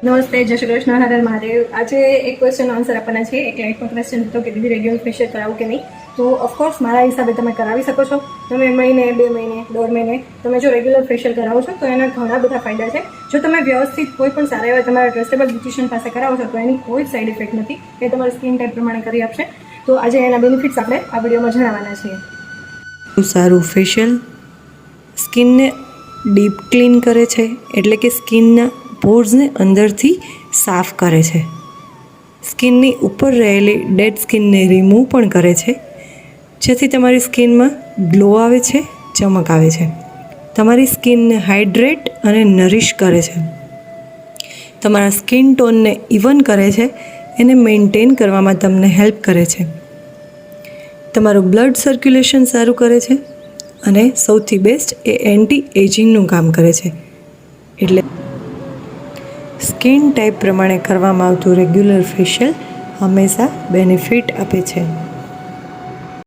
નમસ્તે, જય શ્રી કૃષ્ણ, હર હર મહાદેવ. આજે એક ક્વેશ્ચનનો આન્સર આપવાના છે. એક લાઈફમાં ક્વેશ્ચન હતો કે દીદી રેગ્યુલર ફેશિયલ કરાવું કે નહીં. તો ઓફકોર્સ મારા હિસાબે તમે કરાવી શકો છો. તમે મહિને, 2 મહિને, 1.5 મહિને તમે જો રેગ્યુલર ફેશિયલ કરાવો છો તો એના ઘણા બધા ફાયદા છે. જો તમે વ્યવસ્થિત કોઈ પણ સારા એવા તમારા ટ્રસ્ટેબલ બ્યુટિશિયન પાસે કરાવો છો તો એની કોઈ સાઈડ ઇફેક્ટ નથી. એ તમારી સ્કિન ટાઈપ પ્રમાણે કરી આપશે. તો આજે એના બેનિફિટ્સ આપણે આ વિડીયોમાં જણાવવાના છીએ. સારું ફેશિયલ સ્કિનને ડીપ ક્લીન કરે છે, એટલે કે સ્કિનના પોર્સને અંદરથી સાફ કરે છે. સ્કિનની ઉપર રહેલી ડેડ સ્કિનને રિમૂવ પણ કરે છે, જેથી તમારી સ્કિનમાં ગ્લો આવે છે, ચમક આવે છે. તમારી સ્કિનને હાઇડ્રેટ અને નરિશ કરે છે. તમારા સ્કિન ટોનને ઇવન કરે છે, એને મેન્ટેન કરવામાં તમને હેલ્પ કરે છે. તમારું બ્લડ સર્ક્યુલેશન સારું કરે છે અને સૌથી બેસ્ટ એ એન્ટી એજિંગનું કામ કરે છે. એટલે સ્કિન ટાઈપ પ્રમાણે કરવામાં આવતું રેગ્યુલર ફેશિયલ હંમેશા બેનિફિટ આપે છે.